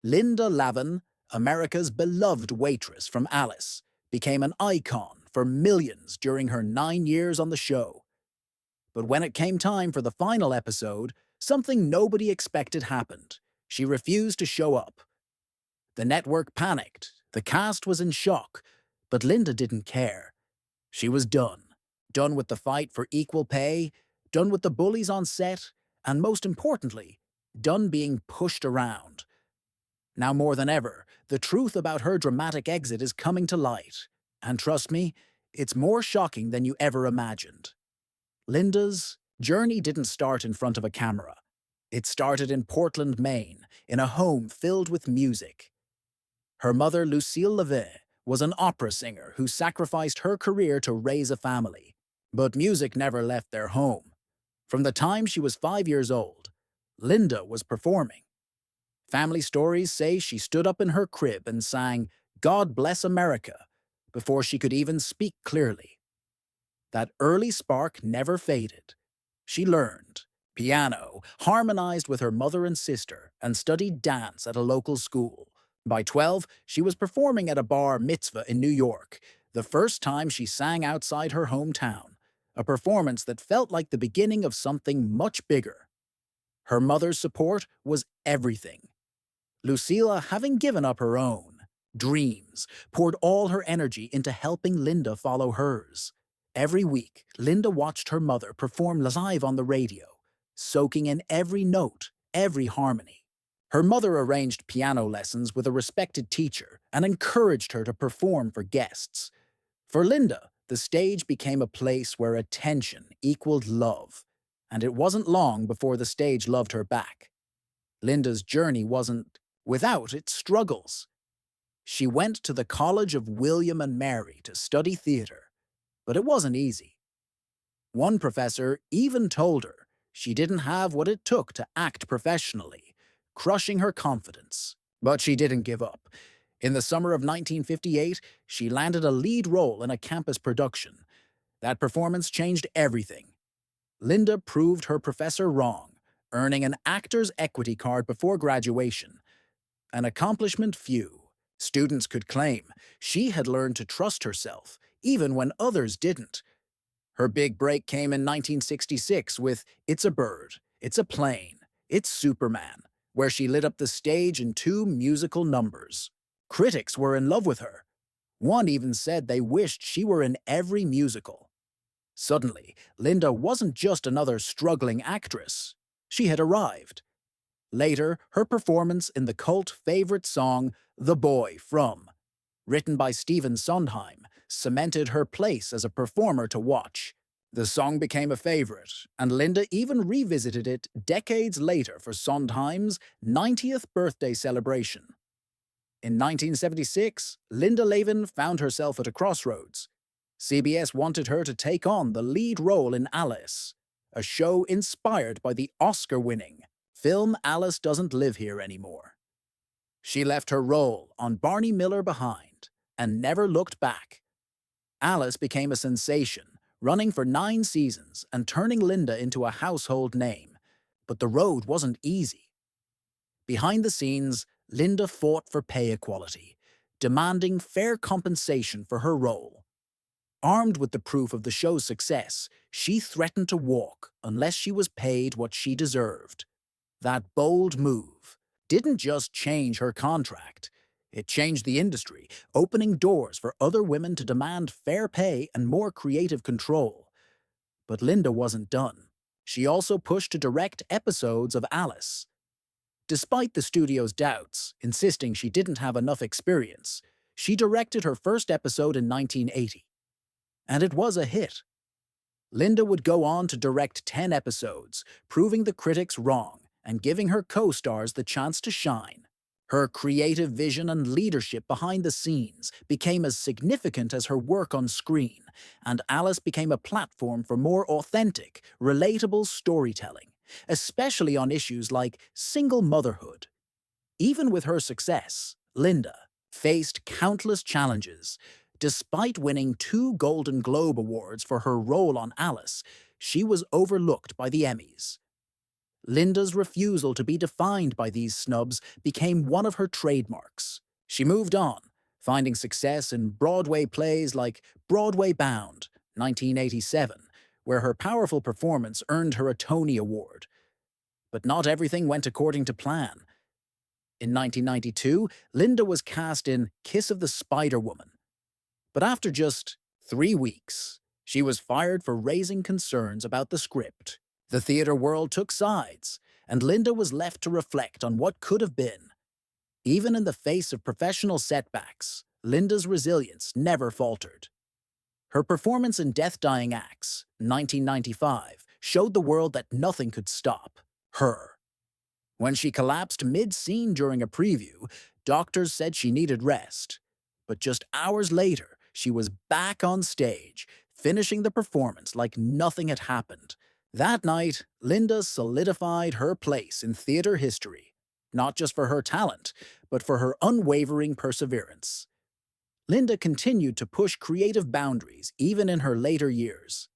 Linda Lavin, America's beloved waitress from Alice, became an icon for millions during her 9 years on the show. But when it came time for the final episode, something nobody expected happened. She refused to show up. The network panicked, the cast was in shock, but Linda didn't care. She was done. Done with the fight for equal pay, done with the bullies on set, and most importantly, done being pushed around. Now more than ever, the truth about her dramatic exit is coming to light. And trust me, it's more shocking than you ever imagined. Linda's journey didn't start in front of a camera. It started in Portland, Maine, in a home filled with music. Her mother, Lucille Lavin, was an opera singer who sacrificed her career to raise a family. But music never left their home. From the time she was 5 years old, Linda was performing. Family stories say she stood up in her crib and sang "God Bless America" before she could even speak clearly. That early spark never faded. She learned piano, harmonized with her mother and sister, and studied dance at a local school. By 12, she was performing at a bar mitzvah in New York, the first time she sang outside her hometown, a performance that felt like the beginning of something much bigger. Her mother's support was everything. Lucilla, having given up her own dreams, poured all her energy into helping Linda follow hers. Every week, Linda watched her mother perform live on the radio, soaking in every note, every harmony. Her mother arranged piano lessons with a respected teacher and encouraged her to perform for guests. For Linda, the stage became a place where attention equaled love, and it wasn't long before the stage loved her back. Linda's journey wasn't without its struggles. She went to the College of William and Mary to study theater, but it wasn't easy. One professor even told her she didn't have what it took to act professionally, crushing her confidence. But she didn't give up. In the summer of 1958, she landed a lead role in a campus production. That performance changed everything. Linda proved her professor wrong, earning an Actor's Equity card before graduation. An accomplishment few students could claim. She had learned to trust herself, even when others didn't. Her big break came in 1966 with It's a Bird, It's a Plane, It's Superman, where she lit up the stage in 2 musical numbers. Critics were in love with her. One even said they wished she were in every musical. Suddenly, Linda wasn't just another struggling actress. She had arrived. Later, her performance in the cult favorite song The Boy From, written by Stephen Sondheim, cemented her place as a performer to watch. The song became a favorite, and Linda even revisited it decades later for Sondheim's 90th birthday celebration. In 1976, Linda Lavin found herself at a crossroads. CBS wanted her to take on the lead role in Alice, a show inspired by the Oscar-winning film Alice Doesn't Live Here Anymore. She left her role on Barney Miller behind and never looked back. Alice became a sensation, running for 9 seasons and turning Linda into a household name. But the road wasn't easy. Behind the scenes, Linda fought for pay equality, demanding fair compensation for her role. Armed with the proof of the show's success, she threatened to walk unless she was paid what she deserved. That bold move didn't just change her contract. It changed the industry, opening doors for other women to demand fair pay and more creative control. But Linda wasn't done. She also pushed to direct episodes of Alice. Despite the studio's doubts, insisting she didn't have enough experience, she directed her first episode in 1980. And it was a hit. Linda would go on to direct 10 episodes, proving the critics wrong and giving her co-stars the chance to shine. Her creative vision and leadership behind the scenes became as significant as her work on screen, and Alice became a platform for more authentic, relatable storytelling, especially on issues like single motherhood. Even with her success, Linda faced countless challenges. Despite winning 2 Golden Globe Awards for her role on Alice, she was overlooked by the Emmys. Linda's refusal to be defined by these snubs became one of her trademarks. She moved on, finding success in Broadway plays like Broadway Bound, 1987, where her powerful performance earned her a Tony Award. But not everything went according to plan. In 1992, Linda was cast in Kiss of the Spider Woman. But after just 3 weeks, she was fired for raising concerns about the script. The theater world took sides, and Linda was left to reflect on what could have been. Even in the face of professional setbacks, Linda's resilience never faltered. Her performance in Death Dying Acts, 1995, showed the world that nothing could stop her. When she collapsed mid-scene during a preview, doctors said she needed rest. But just hours later, she was back on stage, finishing the performance like nothing had happened. That night, Linda solidified her place in theater history, not just for her talent, but for her unwavering perseverance. Linda continued to push creative boundaries even in her later years.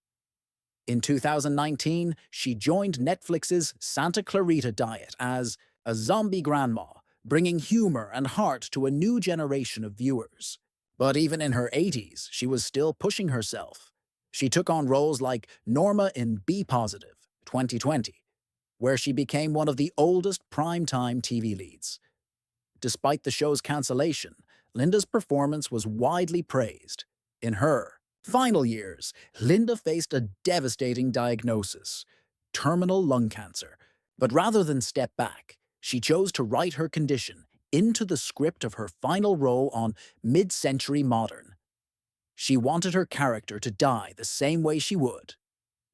In 2019, she joined Netflix's Santa Clarita Diet as a zombie grandma, bringing humor and heart to a new generation of viewers. But even in her 80s, she was still pushing herself. She took on roles like Norma in Be Positive, 2020, where she became one of the oldest primetime TV leads. Despite the show's cancellation, Linda's performance was widely praised. In her final years, Linda faced a devastating diagnosis, terminal lung cancer. But rather than step back, she chose to write her condition into the script of her final role on Mid-Century Modern. She wanted her character to die the same way she would,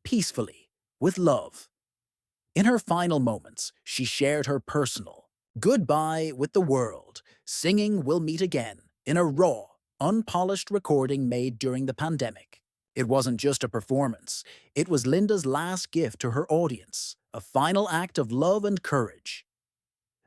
peacefully, with love. In her final moments, she shared her personal goodbye with the world, singing We'll Meet Again in a raw, unpolished recording made during the pandemic. It wasn't just a performance, it was Linda's last gift to her audience, a final act of love and courage.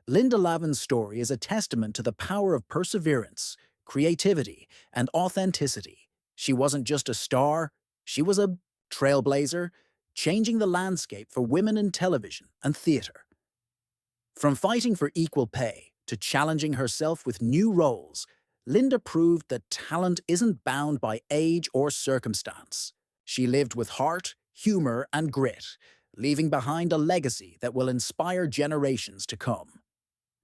Linda Lavin's story is a testament to the power of perseverance, creativity, and authenticity. She wasn't just a star, she was a trailblazer, changing the landscape for women in television and theater. From fighting for equal pay to challenging herself with new roles, Linda proved that talent isn't bound by age or circumstance. She lived with heart, humor, and grit, leaving behind a legacy that will inspire generations to come.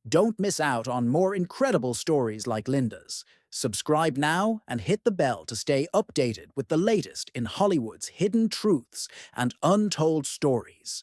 Don't miss out on more incredible stories like Linda's. Subscribe now and hit the bell to stay updated with the latest in Hollywood's hidden truths and untold stories.